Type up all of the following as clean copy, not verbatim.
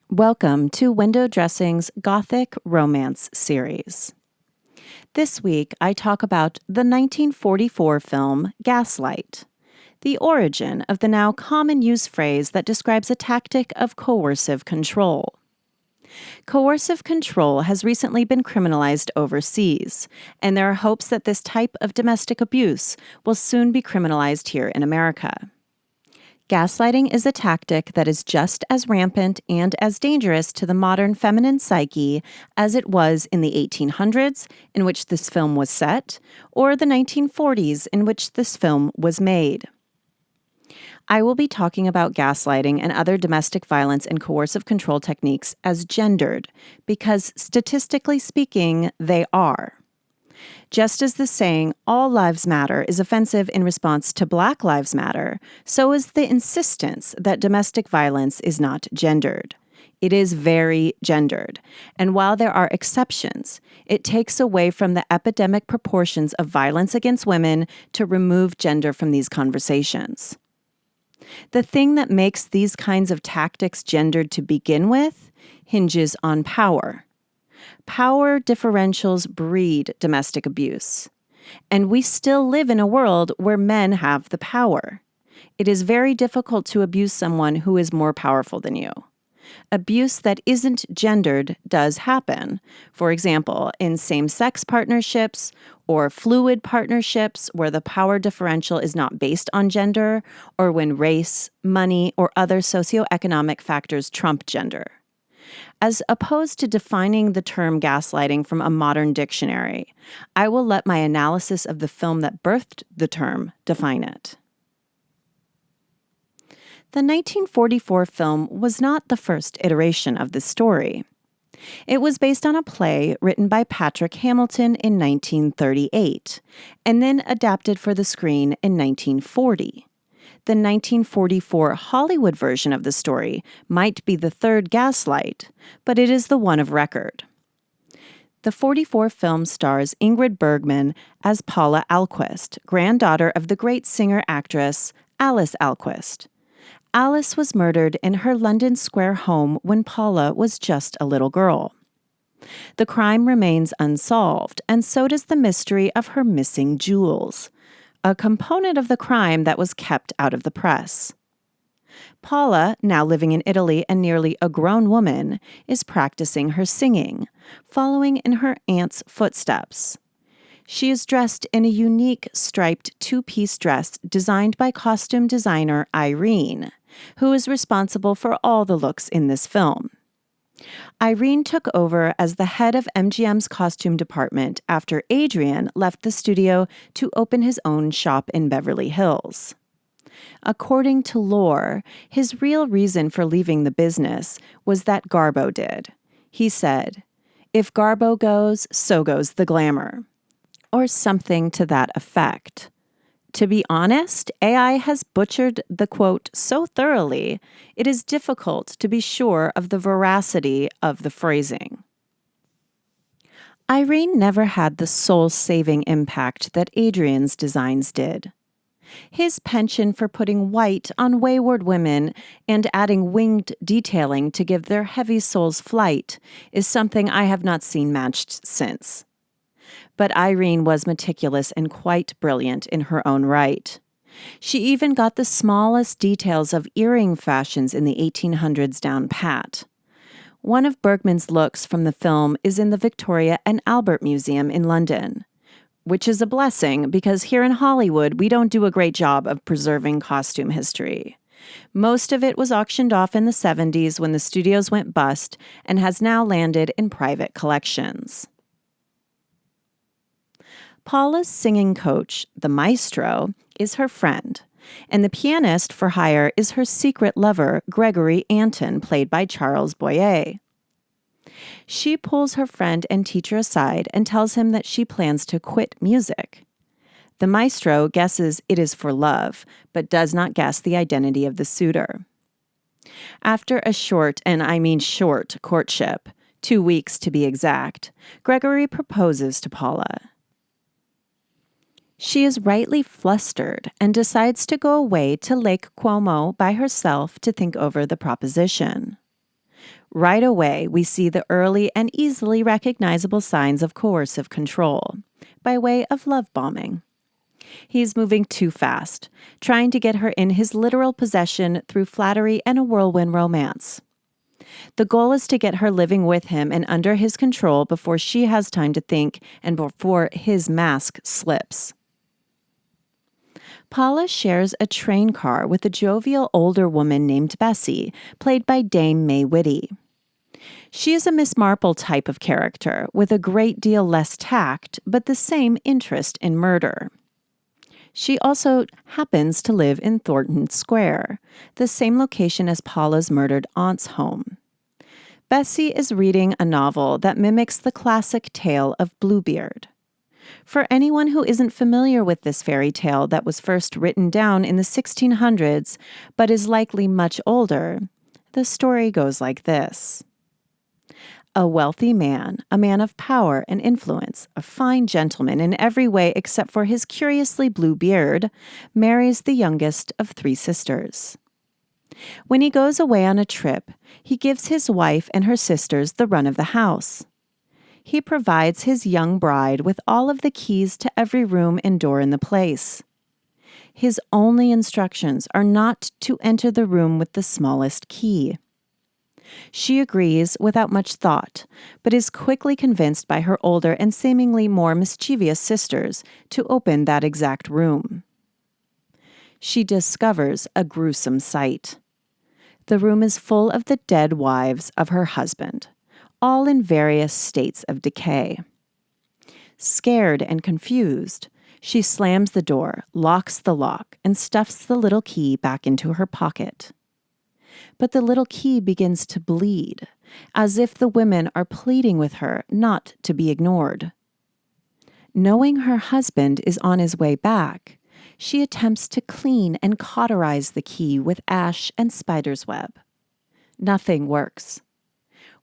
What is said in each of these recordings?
Welcome to Window Dressing's Gothic Romance series. This week, I talk about the 1944 film Gaslight, the origin of the now common use phrase that describes a tactic of coercive control. Coercive control has recently been criminalized overseas, and there are hopes that this type of domestic abuse will soon be criminalized here in America. Gaslighting is a tactic that is just as rampant and as dangerous to the modern feminine psyche as it was in the 1800s, in which this film was set, or the 1940s, in which this film was made. I will be talking about gaslighting and other domestic violence and coercive control techniques as gendered, because statistically speaking, they are. Just as the saying, all lives matter, is offensive in response to Black Lives Matter, so is the insistence that domestic violence is not gendered. It is very gendered, and while there are exceptions, it takes away from the epidemic proportions of violence against women to remove gender from these conversations. The thing that makes these kinds of tactics gendered to begin with hinges on power. Power differentials breed domestic abuse, and we still live in a world where men have the power. It is very difficult to abuse someone who is more powerful than you. Abuse that isn't gendered does happen. For example, in same-sex partnerships or fluid partnerships where the power differential is not based on gender, or when race, money, or other socioeconomic factors trump gender. As opposed to defining the term gaslighting from a modern dictionary, I will let my analysis of the film that birthed the term define it. The 1944 film was not the first iteration of this story. It was based on a play written by Patrick Hamilton in 1938, and then adapted for the screen in 1940. The 1944 Hollywood version of the story might be the third Gaslight, but it is the one of record. The 44 film stars Ingrid Bergman as Paula Alquist, granddaughter of the great singer-actress Alice Alquist. Alice was murdered in her London Square home when Paula was just a little girl. The crime remains unsolved, and so does the mystery of her missing jewels, a component of the crime that was kept out of the press. Paula, now living in Italy and nearly a grown woman, is practicing her singing, following in her aunt's footsteps. She is dressed in a unique striped two-piece dress designed by costume designer Irene, who is responsible for all the looks in this film. Irene took over as the head of MGM's costume department after Adrian left the studio to open his own shop in Beverly Hills. According to lore, his real reason for leaving the business was that Garbo did. He said, "If Garbo goes, so goes the glamour," or something to that effect. To be honest, AI has butchered the quote so thoroughly, it is difficult to be sure of the veracity of the phrasing. Irene never had the soul-saving impact that Adrian's designs did. His penchant for putting white on wayward women and adding winged detailing to give their heavy souls flight is something I have not seen matched since. But Irene was meticulous and quite brilliant in her own right. She even got the smallest details of earring fashions in the 1800s down pat. One of Bergman's looks from the film is in the Victoria and Albert Museum in London, which is a blessing because here in Hollywood we don't do a great job of preserving costume history. Most of it was auctioned off in the 70s when the studios went bust and has now landed in private collections. Paula's singing coach, the maestro, is her friend, and the pianist for hire is her secret lover, Gregory Anton, played by Charles Boyer. She pulls her friend and teacher aside and tells him that she plans to quit music. The maestro guesses it is for love, but does not guess the identity of the suitor. After a short, and I mean short, courtship, 2 weeks to be exact, Gregory proposes to Paula. She is rightly flustered and decides to go away to Lake Como by herself to think over the proposition. Right away, we see the early and easily recognizable signs of coercive control, by way of love bombing. He's moving too fast, trying to get her in his literal possession through flattery and a whirlwind romance. The goal is to get her living with him and under his control before she has time to think and before his mask slips. Paula shares a train car with a jovial older woman named Bessie, played by Dame May Whitty. She is a Miss Marple type of character, with a great deal less tact, but the same interest in murder. She also happens to live in Thornton Square, the same location as Paula's murdered aunt's home. Bessie is reading a novel that mimics the classic tale of Bluebeard. For anyone who isn't familiar with this fairy tale that was first written down in the 1600s, but is likely much older, the story goes like this. A wealthy man, a man of power and influence, a fine gentleman in every way except for his curiously blue beard, marries the youngest of 3 sisters. When he goes away on a trip, he gives his wife and her sisters the run of the house. He provides his young bride with all of the keys to every room and door in the place. His only instructions are not to enter the room with the smallest key. She agrees without much thought, but is quickly convinced by her older and seemingly more mischievous sisters to open that exact room. She discovers a gruesome sight. The room is full of the dead wives of her husband, all in various states of decay. Scared and confused, she slams the door, locks the lock, and stuffs the little key back into her pocket. But the little key begins to bleed, as if the women are pleading with her not to be ignored. Knowing her husband is on his way back, she attempts to clean and cauterize the key with ash and spider's web. Nothing works.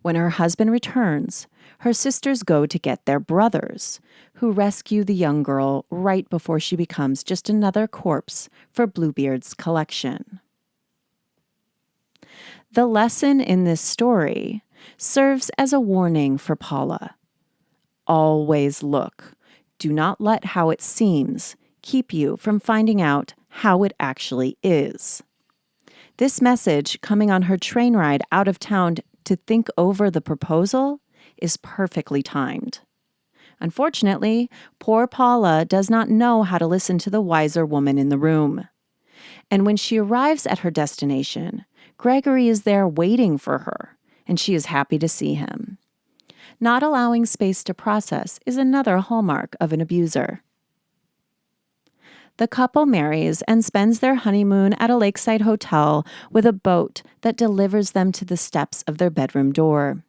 When her husband returns, her sisters go to get their brothers, who rescue the young girl right before she becomes just another corpse for Bluebeard's collection. The lesson in this story serves as a warning for Paula. Always look. Do not let how it seems keep you from finding out how it actually is. This message, coming on her train ride out of town to think over the proposal, is perfectly timed. Unfortunately, poor Paula does not know how to listen to the wiser woman in the room. And when she arrives at her destination, Gregory is there waiting for her, and she is happy to see him. Not allowing space to process is another hallmark of an abuser. The couple marries and spends their honeymoon at a lakeside hotel with a boat that delivers them to the steps of their bedroom door.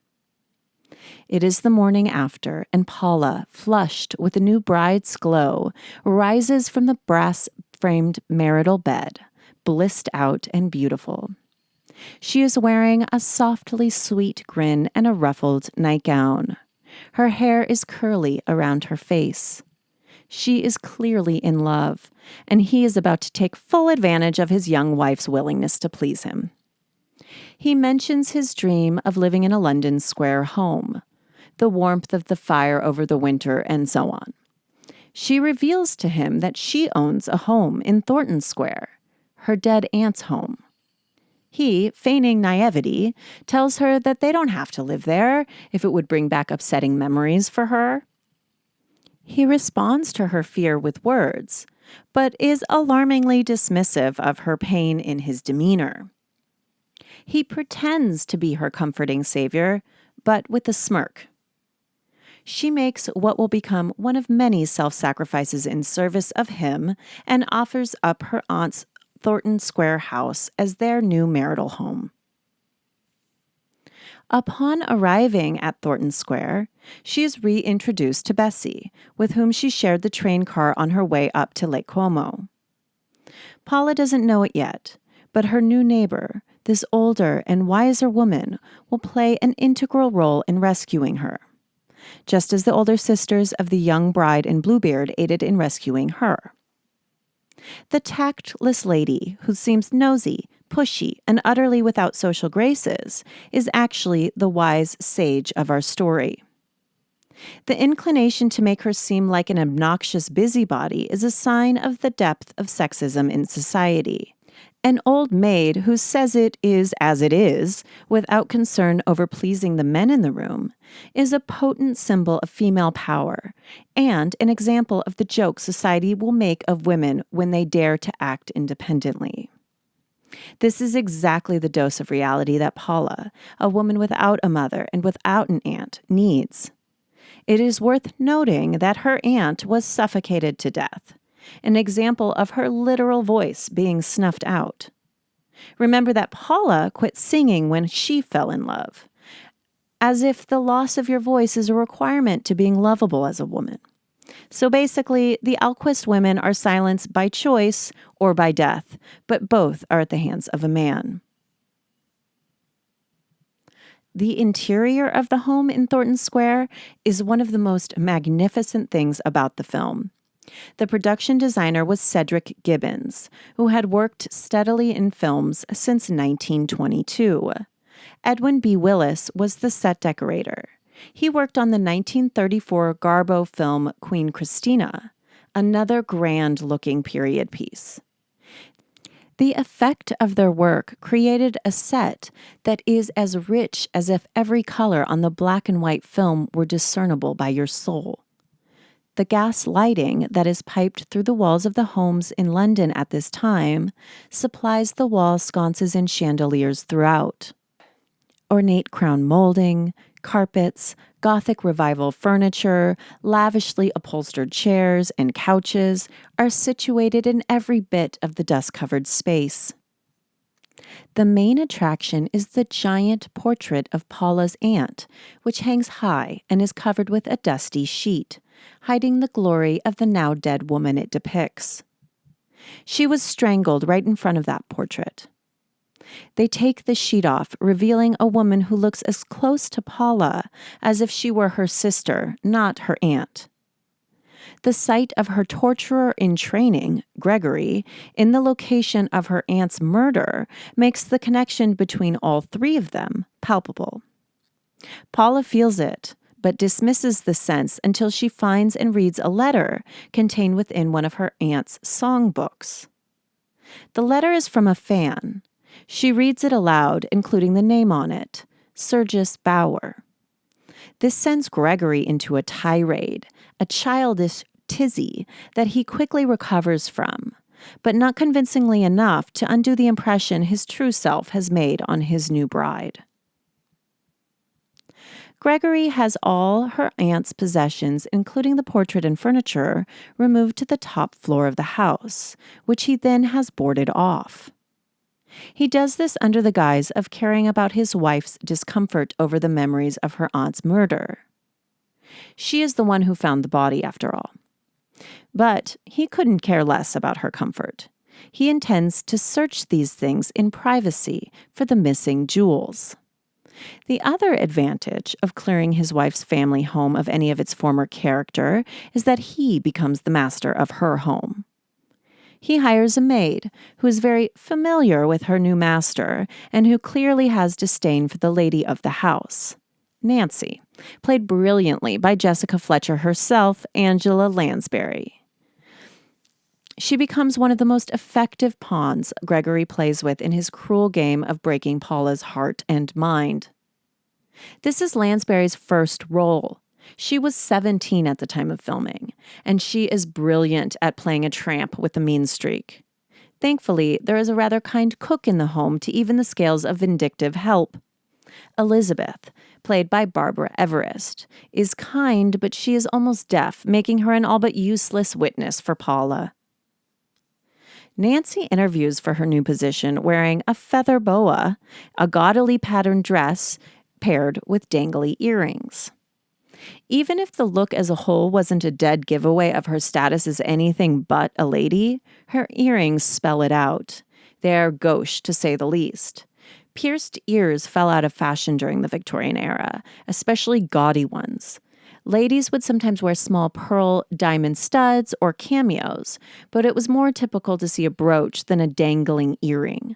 It is the morning after, and Paula, flushed with the new bride's glow, rises from the brass-framed marital bed, blissed out and beautiful. She is wearing a softly sweet grin and a ruffled nightgown. Her hair is curly around her face. She is clearly in love, and he is about to take full advantage of his young wife's willingness to please him. He mentions his dream of living in a London square home, the warmth of the fire over the winter, and so on. She reveals to him that she owns a home in Thornton Square, her dead aunt's home. He, feigning naivety, tells her that they don't have to live there if it would bring back upsetting memories for her. He responds to her fear with words, but is alarmingly dismissive of her pain in his demeanor. He pretends to be her comforting savior, but with a smirk. She makes what will become one of many self-sacrifices in service of him and offers up her aunt's Thornton Square house as their new marital home. Upon arriving at Thornton Square, she is reintroduced to Bessie, with whom she shared the train car on her way up to Lake Como. Paula doesn't know it yet, but her new neighbor, This older and wiser woman will play an integral role in rescuing her, just as the older sisters of the young bride in Bluebeard aided in rescuing her. The tactless lady, who seems nosy, pushy, and utterly without social graces, is actually the wise sage of our story. The inclination to make her seem like an obnoxious busybody is a sign of the depth of sexism in society. An old maid who says it is as it is, without concern over pleasing the men in the room, is a potent symbol of female power and an example of the joke society will make of women when they dare to act independently. This is exactly the dose of reality that Paula, a woman without a mother and without an aunt, needs. It is worth noting that her aunt was suffocated to death, an example of her literal voice being snuffed out. Remember that Paula quit singing when she fell in love, as if the loss of your voice is a requirement to being lovable as a woman. So basically, the Alquist women are silenced by choice or by death, but both are at the hands of a man. The interior of the home in Thornton Square is one of the most magnificent things about the film. The production designer was Cedric Gibbons, who had worked steadily in films since 1922. Edwin B. Willis was the set decorator. He worked on the 1934 Garbo film Queen Christina, another grand-looking period piece. The effect of their work created a set that is as rich as if every color on the black and white film were discernible by your soul. The gas lighting that is piped through the walls of the homes in London at this time supplies the wall sconces and chandeliers throughout. Ornate crown molding, carpets, Gothic Revival furniture, lavishly upholstered chairs and couches are situated in every bit of the dust-covered space. The main attraction is the giant portrait of Paula's aunt, which hangs high and is covered with a dusty sheet, hiding the glory of the now dead woman it depicts. She was strangled right in front of that portrait. They take the sheet off, revealing a woman who looks as close to Paula as if she were her sister, not her aunt. The sight of her torturer in training, Gregory, in the location of her aunt's murder makes the connection between all three of them palpable. Paula feels it, but dismisses the sense until she finds and reads a letter contained within one of her aunt's songbooks. The letter is from a fan. She reads it aloud, including the name on it, Sergius Bauer. This sends Gregory into a tirade, a childish tizzy that he quickly recovers from, but not convincingly enough to undo the impression his true self has made on his new bride. Gregory has all her aunt's possessions, including the portrait and furniture, removed to the top floor of the house, which he then has boarded off. He does this under the guise of caring about his wife's discomfort over the memories of her aunt's murder. She is the one who found the body, after all. But he couldn't care less about her comfort. He intends to search these things in privacy for the missing jewels. The other advantage of clearing his wife's family home of any of its former character is that he becomes the master of her home. He hires a maid who is very familiar with her new master and who clearly has disdain for the lady of the house, Nancy, played brilliantly by Jessica Fletcher herself, Angela Lansbury. She becomes one of the most effective pawns Gregory plays with in his cruel game of breaking Paula's heart and mind. This is Lansbury's first role. She was 17 at the time of filming, and she is brilliant at playing a tramp with a mean streak. Thankfully, there is a rather kind cook in the home to even the scales of vindictive help. Elizabeth, played by Barbara Everest, is kind, but she is almost deaf, making her an all but useless witness for Paula. Nancy interviews for her new position wearing a feather boa, a gaudily patterned dress paired with dangly earrings. Even if the look as a whole wasn't a dead giveaway of her status as anything but a lady, her earrings spell it out. They're gauche, to say the least. Pierced ears fell out of fashion during the Victorian era, especially gaudy ones. Ladies would sometimes wear small pearl diamond studs or cameos, but it was more typical to see a brooch than a dangling earring.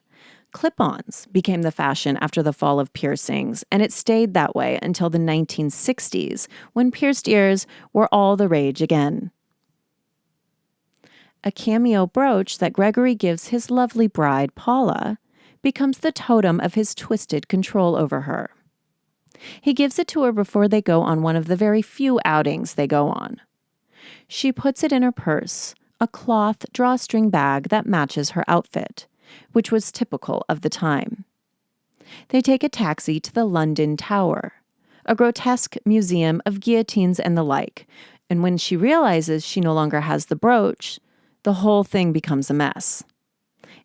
Clip-ons became the fashion after the fall of piercings, and it stayed that way until the 1960s, when pierced ears were all the rage again. A cameo brooch that Gregory gives his lovely bride, Paula, becomes the totem of his twisted control over her. He gives it to her before they go on one of the very few outings they go on. She puts it in her purse, a cloth drawstring bag that matches her outfit, which was typical of the time. They take a taxi to the London Tower, a grotesque museum of guillotines and the like, and when she realizes she no longer has the brooch, the whole thing becomes a mess.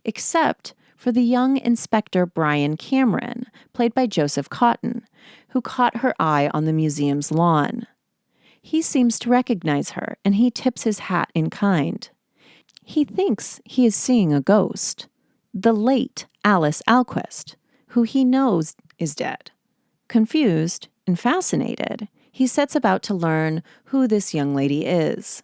Except for the young Inspector Brian Cameron, played by Joseph Cotton, who caught her eye on the museum's lawn. He seems to recognize her, and he tips his hat in kind. He thinks he is seeing a ghost, the late Alice Alquist, who he knows is dead. Confused and fascinated, he sets about to learn who this young lady is.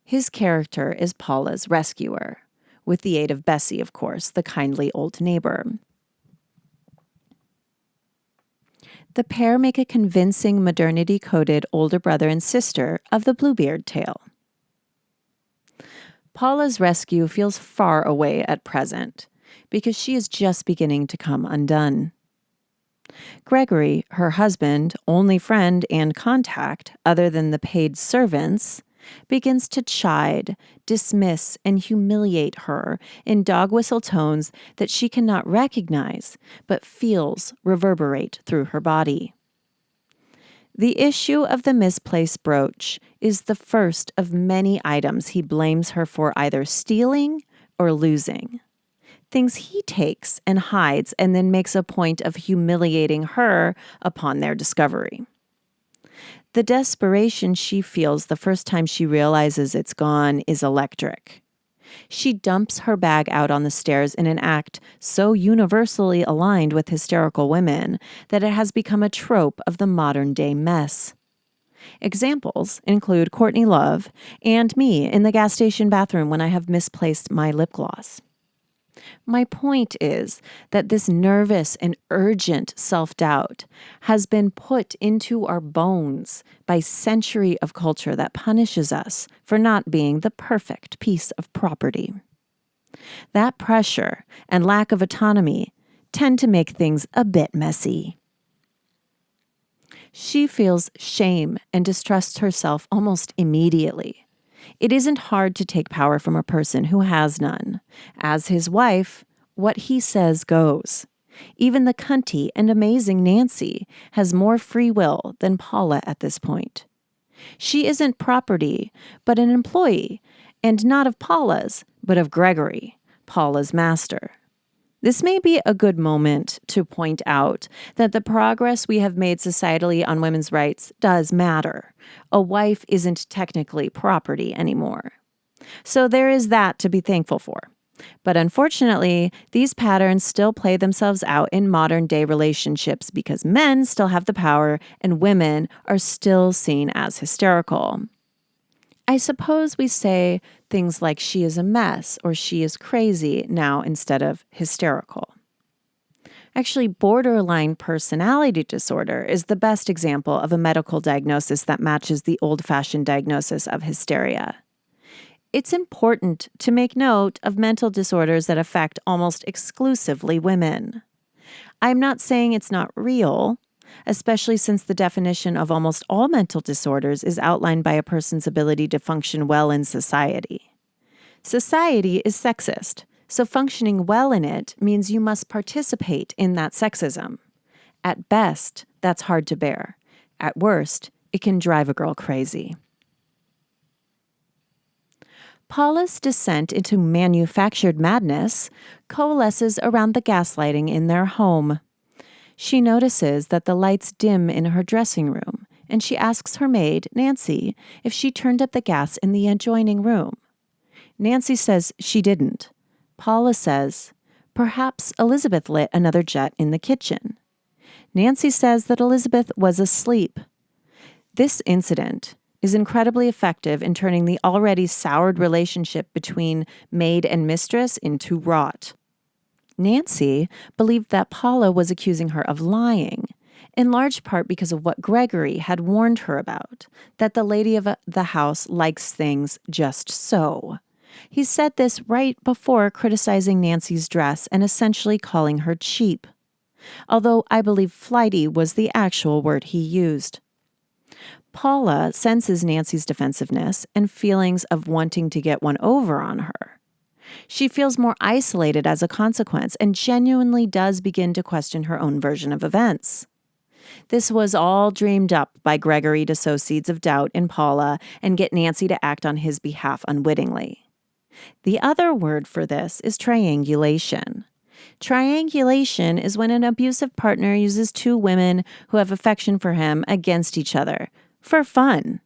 His character is Paula's rescuer, with the aid of Bessie, of course, the kindly old neighbor. The pair make a convincing modernity-coded older brother and sister of the Bluebeard tale. Paula's rescue feels far away at present, because she is just beginning to come undone. Gregory, her husband, only friend and contact, other than the paid servants, begins to chide, dismiss, and humiliate her in dog whistle tones that she cannot recognize, but feels reverberate through her body. The issue of the misplaced brooch is the first of many items he blames her for either stealing or losing. Things he takes and hides and then makes a point of humiliating her upon their discovery. The desperation she feels the first time she realizes it's gone is electric. She dumps her bag out on the stairs in an act so universally aligned with hysterical women that it has become a trope of the modern-day mess. Examples include Courtney Love and me in the gas station bathroom when I have misplaced my lip gloss. My point is that this nervous and urgent self-doubt has been put into our bones by a century of culture that punishes us for not being the perfect piece of property. That pressure and lack of autonomy tend to make things a bit messy. She feels shame and distrusts herself almost immediately. It isn't hard to take power from a person who has none. As his wife, what he says goes. Even the cunty and amazing Nancy has more free will than Paula at this point. She isn't property, but an employee, and not of Paula's, but of Gregory, Paula's master. This may be a good moment to point out that the progress we have made societally on women's rights does matter. A wife isn't technically property anymore. So there is that to be thankful for. But unfortunately, these patterns still play themselves out in modern-day relationships because men still have the power and women are still seen as hysterical. I suppose we say things like she is a mess or she is crazy now instead of hysterical. Actually, borderline personality disorder is the best example of a medical diagnosis that matches the old-fashioned diagnosis of hysteria. It's important to make note of mental disorders that affect almost exclusively women. I'm not saying it's not real, especially since the definition of almost all mental disorders is outlined by a person's ability to function well in society. Society is sexist, so functioning well in it means you must participate in that sexism. At best, that's hard to bear. At worst, it can drive a girl crazy. Paula's descent into manufactured madness coalesces around the gaslighting in their home. She notices that the lights dim in her dressing room, and she asks her maid, Nancy, if she turned up the gas in the adjoining room. Nancy says she didn't. Paula says, Perhaps Elizabeth lit another jet in the kitchen. Nancy says that Elizabeth was asleep. This incident is incredibly effective in turning the already soured relationship between maid and mistress into rot. Nancy believed that Paula was accusing her of lying, in large part because of what Gregory had warned her about, that the lady of the house likes things just so. He said this right before criticizing Nancy's dress and essentially calling her cheap, although I believe flighty was the actual word he used. Paula senses Nancy's defensiveness and feelings of wanting to get one over on her. She feels more isolated as a consequence and genuinely does begin to question her own version of events. This was all dreamed up by Gregory to sow seeds of doubt in Paula and get Nancy to act on his behalf unwittingly. The other word for this is triangulation. Triangulation is when an abusive partner uses two women who have affection for him against each other, for fun.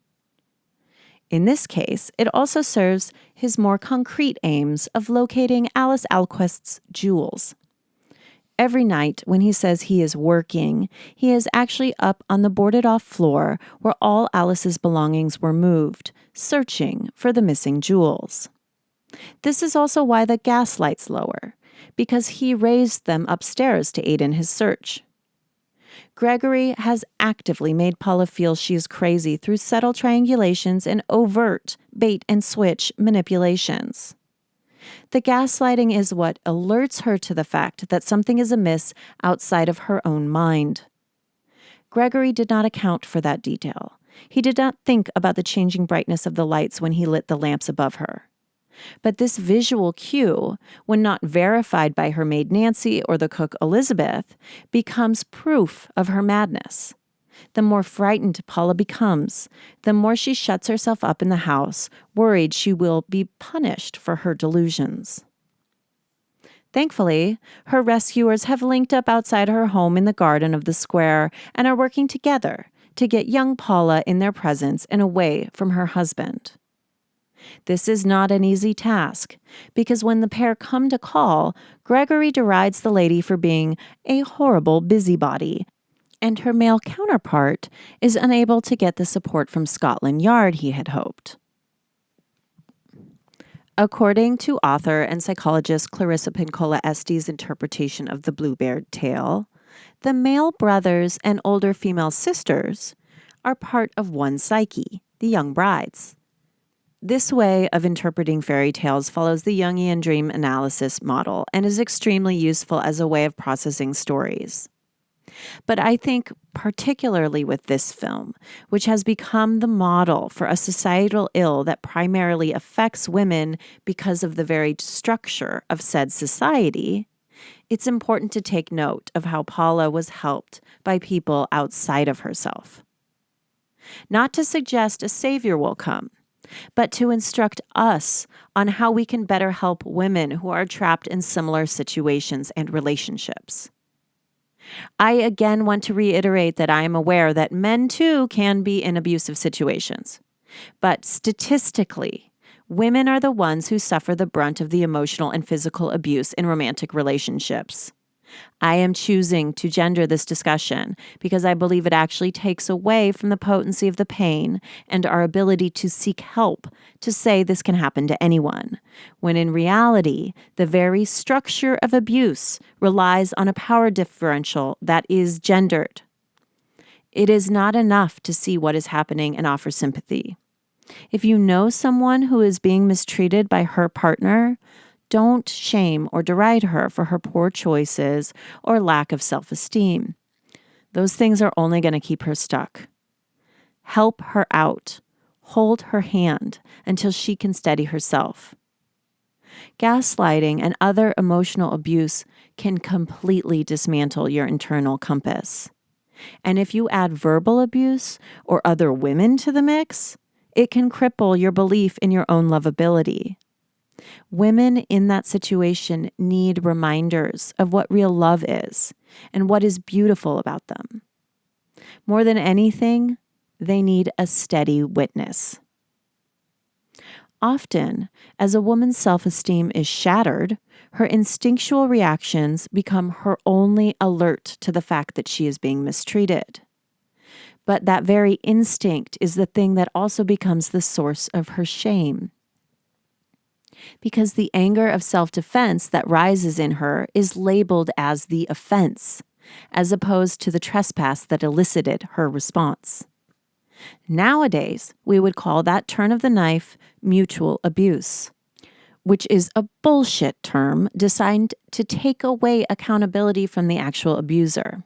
In this case, it also serves his more concrete aims of locating Alice Alquist's jewels. Every night when he says he is working, he is actually up on the boarded-off floor where all Alice's belongings were moved, searching for the missing jewels. This is also why the gas light's lower, because he raised them upstairs to aid in his search. Gregory has actively made Paula feel she is crazy through subtle triangulations and overt bait-and-switch manipulations. The gaslighting is what alerts her to the fact that something is amiss outside of her own mind. Gregory did not account for that detail. He did not think about the changing brightness of the lights when he lit the lamps above her. But this visual cue, when not verified by her maid Nancy or the cook Elizabeth, becomes proof of her madness. The more frightened Paula becomes, the more she shuts herself up in the house, worried she will be punished for her delusions. Thankfully, her rescuers have linked up outside her home in the garden of the square and are working together to get young Paula in their presence and away from her husband. This is not an easy task, because when the pair come to call, Gregory derides the lady for being a horrible busybody, and her male counterpart is unable to get the support from Scotland Yard he had hoped. According to author and psychologist Clarissa Pinkola Estes' interpretation of the Bluebeard tale, the male brothers and older female sisters are part of one psyche, the young brides. This way of interpreting fairy tales follows the Jungian dream analysis model and is extremely useful as a way of processing stories. But I think particularly with this film, which has become the model for a societal ill that primarily affects women because of the very structure of said society, it's important to take note of how Paula was helped by people outside of herself. Not to suggest a savior will come, but to instruct us on how we can better help women who are trapped in similar situations and relationships. I again want to reiterate that I am aware that men too can be in abusive situations, but statistically, women are the ones who suffer the brunt of the emotional and physical abuse in romantic relationships. I am choosing to gender this discussion because I believe it actually takes away from the potency of the pain and our ability to seek help to say this can happen to anyone, when in reality, the very structure of abuse relies on a power differential that is gendered. It is not enough to see what is happening and offer sympathy. If you know someone who is being mistreated by her partner, don't shame or deride her for her poor choices or lack of self-esteem. Those things are only going to keep her stuck. Help her out. Hold her hand until she can steady herself. Gaslighting and other emotional abuse can completely dismantle your internal compass. And if you add verbal abuse or other women to the mix, it can cripple your belief in your own lovability. Women in that situation need reminders of what real love is and what is beautiful about them. More than anything, they need a steady witness. Often, as a woman's self-esteem is shattered, her instinctual reactions become her only alert to the fact that she is being mistreated. But that very instinct is the thing that also becomes the source of her shame. Because the anger of self-defense that rises in her is labeled as the offense, as opposed to the trespass that elicited her response. Nowadays, we would call that turn of the knife mutual abuse, which is a bullshit term designed to take away accountability from the actual abuser.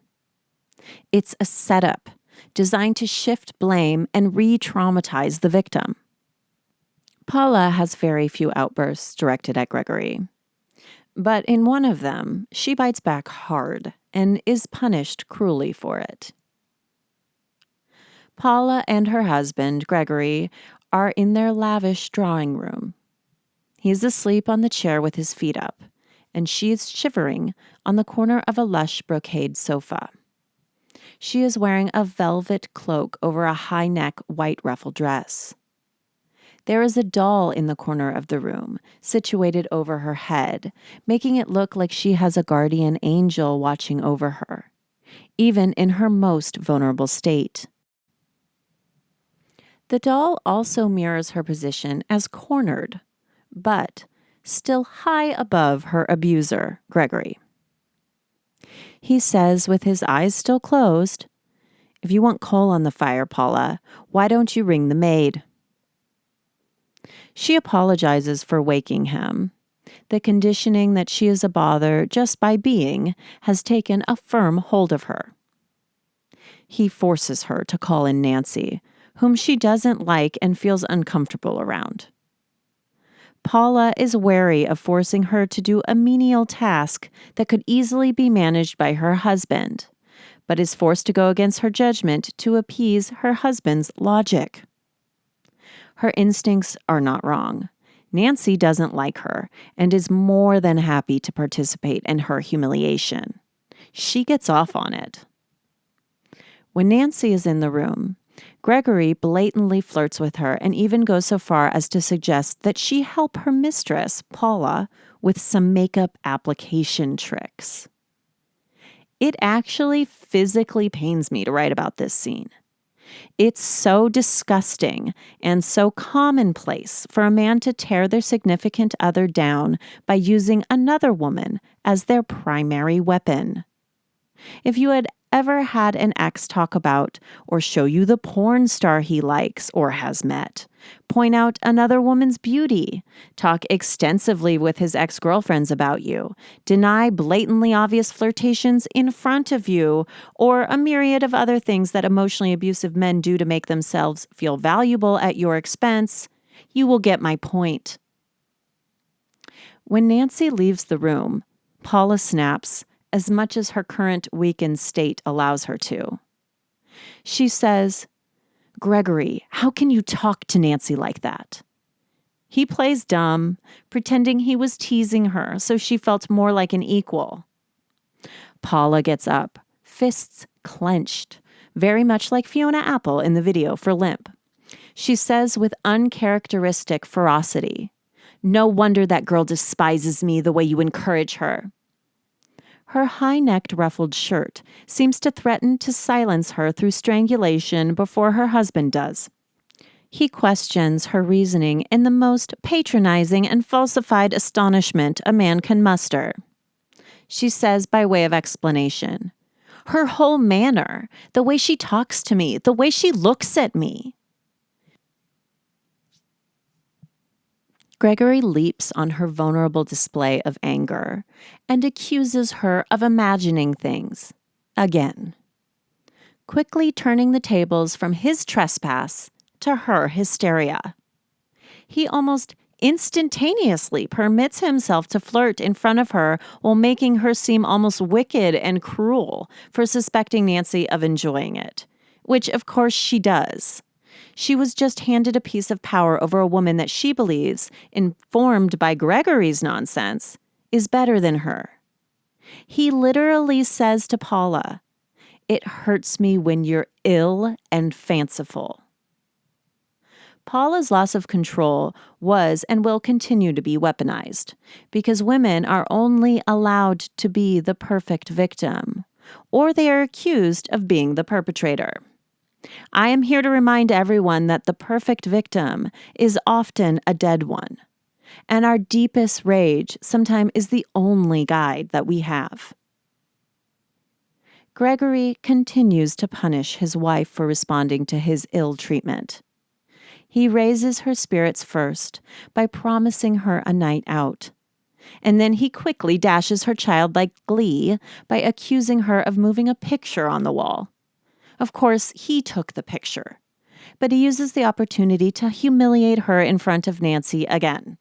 It's a setup designed to shift blame and re-traumatize the victim. Paula has very few outbursts directed at Gregory. But in one of them, she bites back hard and is punished cruelly for it. Paula and her husband, Gregory, are in their lavish drawing room. He's asleep on the chair with his feet up, and she is shivering on the corner of a lush brocade sofa. She is wearing a velvet cloak over a high-neck white ruffle dress. There is a doll in the corner of the room, situated over her head, making it look like she has a guardian angel watching over her, even in her most vulnerable state. The doll also mirrors her position as cornered, but still high above her abuser, Gregory. He says, with his eyes still closed, "If you want coal on the fire, Paula, why don't you ring the maid?" She apologizes for waking him. The conditioning that she is a bother just by being has taken a firm hold of her. He forces her to call in Nancy, whom she doesn't like and feels uncomfortable around. Paula is wary of forcing her to do a menial task that could easily be managed by her husband, but is forced to go against her judgment to appease her husband's logic. Her instincts are not wrong. Nancy doesn't like her and is more than happy to participate in her humiliation. She gets off on it. When Nancy is in the room, Gregory blatantly flirts with her and even goes so far as to suggest that she help her mistress, Paula, with some makeup application tricks. It actually physically pains me to write about this scene. It's so disgusting and so commonplace for a man to tear their significant other down by using another woman as their primary weapon. If you had ever had an ex talk about or show you the porn star he likes or has met, point out another woman's beauty, talk extensively with his ex-girlfriends about you, deny blatantly obvious flirtations in front of you, or a myriad of other things that emotionally abusive men do to make themselves feel valuable at your expense, you will get my point. When Nancy leaves the room, Paula snaps as much as her current weakened state allows her to. She says, "Gregory, how can you talk to Nancy like that?" He plays dumb, pretending he was teasing her so she felt more like an equal. Paula gets up, fists clenched, very much like Fiona Apple in the video for Limp. She says with uncharacteristic ferocity, "No wonder that girl despises me the way you encourage her." Her high-necked ruffled shirt seems to threaten to silence her through strangulation before her husband does. He questions her reasoning in the most patronizing and falsified astonishment a man can muster. She says by way of explanation, "Her whole manner, the way she talks to me, the way she looks at me." Gregory leaps on her vulnerable display of anger and accuses her of imagining things, again, quickly turning the tables from his trespass to her hysteria. He almost instantaneously permits himself to flirt in front of her while making her seem almost wicked and cruel for suspecting Nancy of enjoying it, which of course she does. She was just handed a piece of power over a woman that she believes, informed by Gregory's nonsense, is better than her. He literally says to Paula, "It hurts me when you're ill and fanciful." Paula's loss of control was and will continue to be weaponized because women are only allowed to be the perfect victim, or they are accused of being the perpetrator. I am here to remind everyone that the perfect victim is often a dead one, and our deepest rage sometimes is the only guide that we have. Gregory continues to punish his wife for responding to his ill treatment. He raises her spirits first by promising her a night out, and then he quickly dashes her childlike glee by accusing her of moving a picture on the wall. Of course, he took the picture, but he uses the opportunity to humiliate her in front of Nancy again.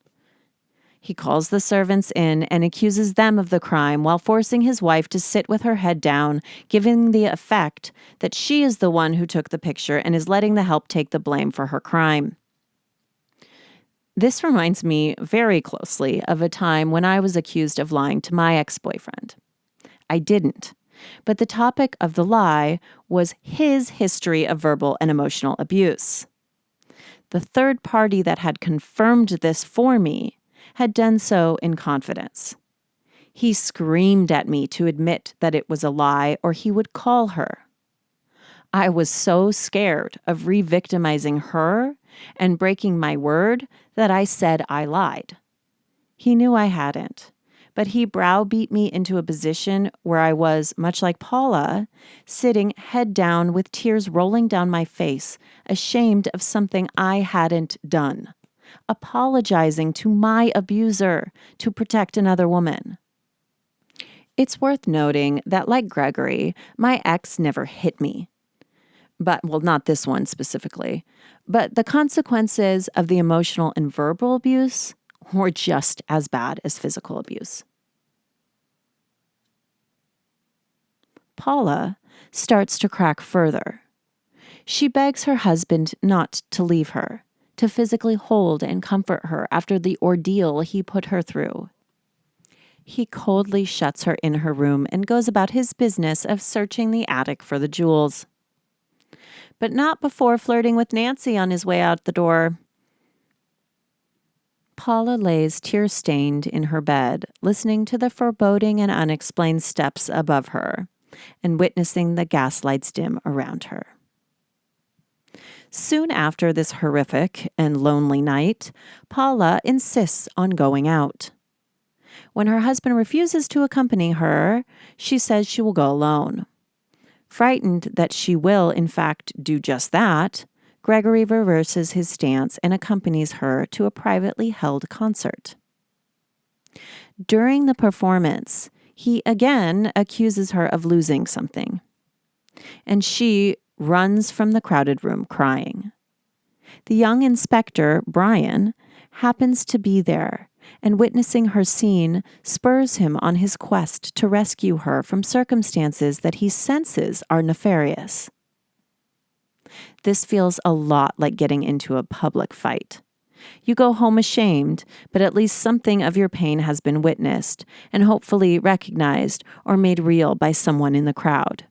He calls the servants in and accuses them of the crime while forcing his wife to sit with her head down, giving the effect that she is the one who took the picture and is letting the help take the blame for her crime. This reminds me very closely of a time when I was accused of lying to my ex-boyfriend. I didn't, but the topic of the lie was his history of verbal and emotional abuse. The third party that had confirmed this for me had done so in confidence. He screamed at me to admit that it was a lie or he would call her. I was so scared of re-victimizing her and breaking my word that I said I lied. He knew I hadn't, but he browbeat me into a position where I was, much like Paula, sitting head down with tears rolling down my face, ashamed of something I hadn't done, apologizing to my abuser to protect another woman. It's worth noting that, like Gregory, my ex never hit me. Well, not this one specifically, but the consequences of the emotional and verbal abuse were just as bad as physical abuse. Paula starts to crack further. She begs her husband not to leave her, to physically hold and comfort her after the ordeal he put her through. He coldly shuts her in her room and goes about his business of searching the attic for the jewels. But not before flirting with Nancy on his way out the door. Paula lays tear-stained in her bed, listening to the foreboding and unexplained steps above her, and witnessing the gaslights dim around her. Soon after this horrific and lonely night, Paula insists on going out. When her husband refuses to accompany her, she says she will go alone. Frightened that she will, in fact, do just that, Gregory reverses his stance and accompanies her to a privately held concert. During the performance, he again accuses her of losing something, and she runs from the crowded room crying. The young inspector, Brian, happens to be there, and witnessing her scene spurs him on his quest to rescue her from circumstances that he senses are nefarious. This feels a lot like getting into a public fight. You go home ashamed, but at least something of your pain has been witnessed and hopefully recognized or made real by someone in the crowd.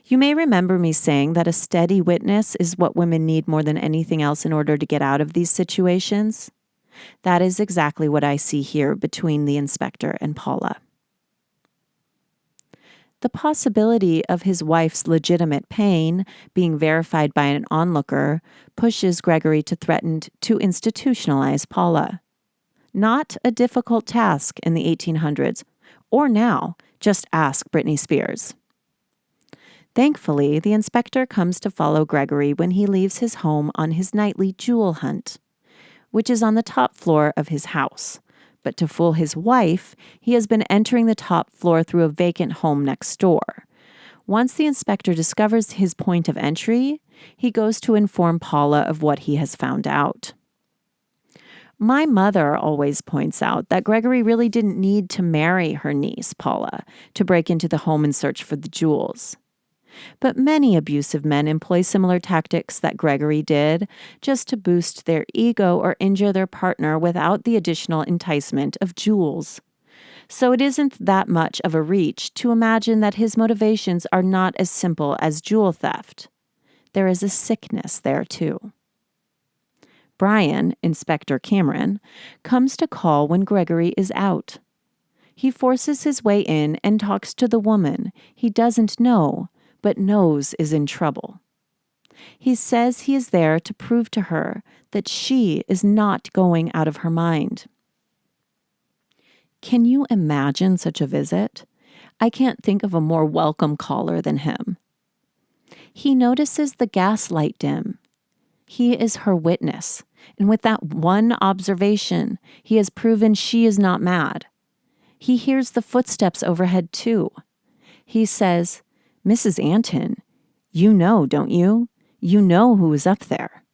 You may remember me saying that a steady witness is what women need more than anything else in order to get out of these situations. That is exactly what I see here between the inspector and Paula. The possibility of his wife's legitimate pain being verified by an onlooker pushes Gregory to threaten to institutionalize Paula. Not a difficult task in the 1800s, or now, just ask Britney Spears. Thankfully, the inspector comes to follow Gregory when he leaves his home on his nightly jewel hunt, which is on the top floor of his house. But to fool his wife, he has been entering the top floor through a vacant home next door. Once the inspector discovers his point of entry, he goes to inform Paula of what he has found out. My mother always points out that Gregory really didn't need to marry her niece, Paula, to break into the home and search for the jewels. But many abusive men employ similar tactics that Gregory did, just to boost their ego or injure their partner without the additional enticement of jewels. So it isn't that much of a reach to imagine that his motivations are not as simple as jewel theft. There is a sickness there too. Brian, Inspector Cameron, comes to call when Gregory is out. He forces his way in and talks to the woman he doesn't know, but knows is in trouble. He says he is there to prove to her that she is not going out of her mind. Can you imagine such a visit? I can't think of a more welcome caller than him. He notices the gaslight dim. He is her witness, and with that one observation, he has proven she is not mad. He hears the footsteps overhead too. He says, "Mrs. Anton, you know, don't you? You know who is up there."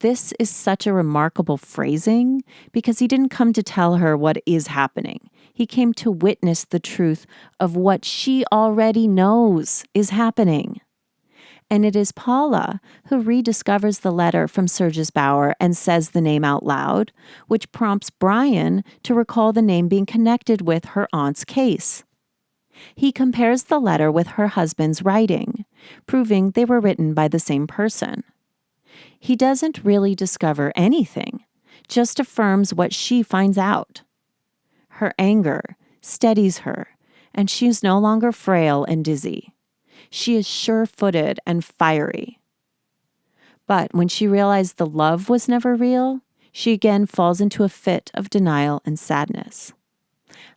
This is such a remarkable phrasing because he didn't come to tell her what is happening. He came to witness the truth of what she already knows is happening. And it is Paula who rediscovers the letter from Serge's Bower and says the name out loud, which prompts Brian to recall the name being connected with her aunt's case. He compares the letter with her husband's writing, proving they were written by the same person. He doesn't really discover anything, just affirms what she finds out. Her anger steadies her, and she is no longer frail and dizzy. She is sure-footed and fiery. But when she realized the love was never real, she again falls into a fit of denial and sadness.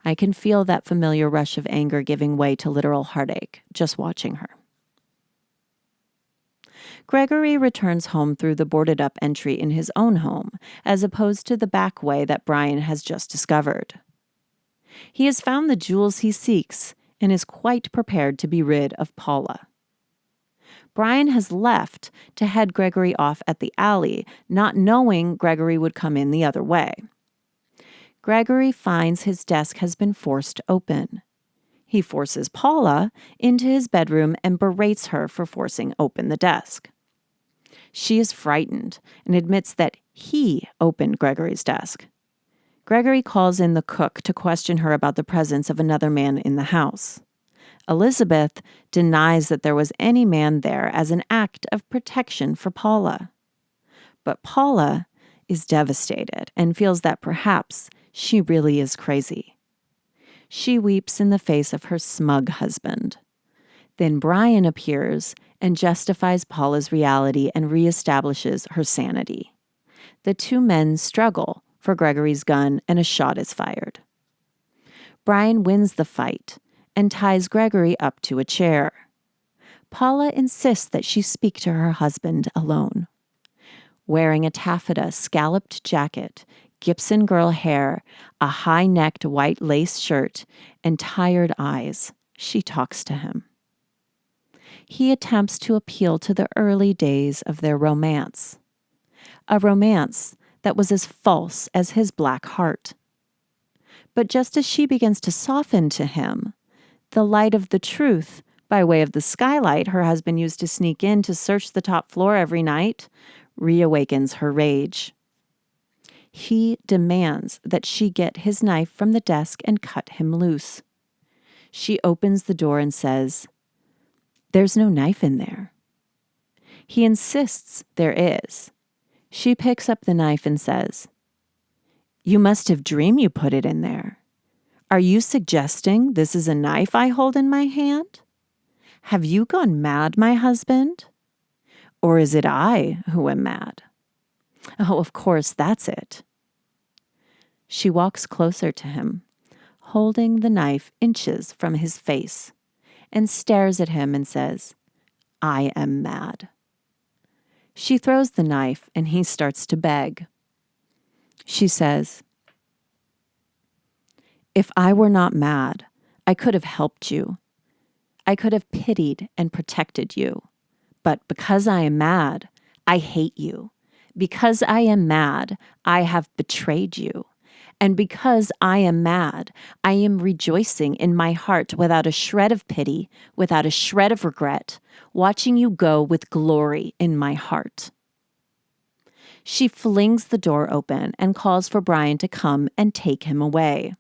I can feel that familiar rush of anger giving way to literal heartache just watching her. Gregory returns home through the boarded-up entry in his own home, as opposed to the back way that Brian has just discovered. He has found the jewels he seeks and is quite prepared to be rid of Paula. Brian has left to head Gregory off at the alley, not knowing Gregory would come in the other way. Gregory finds his desk has been forced open. He forces Paula into his bedroom and berates her for forcing open the desk. She is frightened and admits that he opened Gregory's desk. Gregory calls in the cook to question her about the presence of another man in the house. Elizabeth denies that there was any man there as an act of protection for Paula. But Paula is devastated and feels that perhaps she really is crazy. She weeps in the face of her smug husband. Then Brian appears and justifies Paula's reality and reestablishes her sanity. The two men struggle for Gregory's gun and a shot is fired. Brian wins the fight and ties Gregory up to a chair. Paula insists that she speak to her husband alone. Wearing a taffeta scalloped jacket, Gibson girl hair, a high-necked white lace shirt, and tired eyes, she talks to him. He attempts to appeal to the early days of their romance. A romance that was as false as his black heart. But just as she begins to soften to him, the light of the truth, by way of the skylight her husband used to sneak in to search the top floor every night, reawakens her rage. He demands that she get his knife from the desk and cut him loose. She opens the door and says, "There's no knife in there." He insists there is. She picks up the knife and says, "You must have dreamed you put it in there. Are you suggesting this is a knife I hold in my hand? Have you gone mad, my husband? Or is it I who am mad? Oh, of course, that's it." She walks closer to him, holding the knife inches from his face, and stares at him and says, "I am mad." She throws the knife and he starts to beg. She says, "If I were not mad, I could have helped you. I could have pitied and protected you. But because I am mad, I hate you. Because I am mad, I have betrayed you. And because I am mad, I am rejoicing in my heart without a shred of pity, without a shred of regret, watching you go with glory in my heart." She flings the door open and calls for Brian to come and take him away.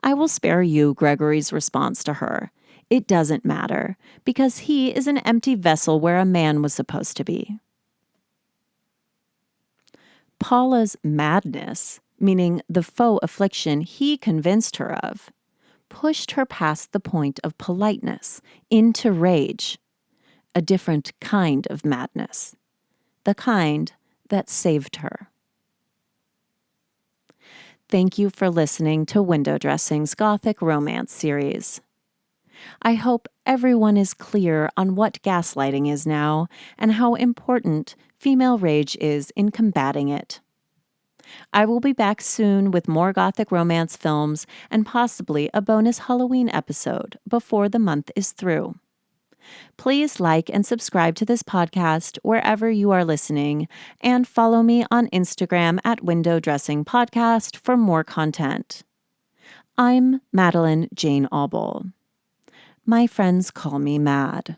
"I will spare you," Gregory's response to her. "It doesn't matter, because he is an empty vessel where a man was supposed to be." Paula's madness, meaning the faux affliction he convinced her of, pushed her past the point of politeness into rage, a different kind of madness, the kind that saved her. Thank you for listening to Window Dressing's Gothic Romance series. I hope everyone is clear on what gaslighting is now and how important female rage is in combating it. I will be back soon with more Gothic romance films and possibly a bonus Halloween episode before the month is through. Please like and subscribe to this podcast wherever you are listening, and follow me on Instagram at Window Dressing Podcast for more content. I'm Madeline Jane Auble. My friends call me Mad.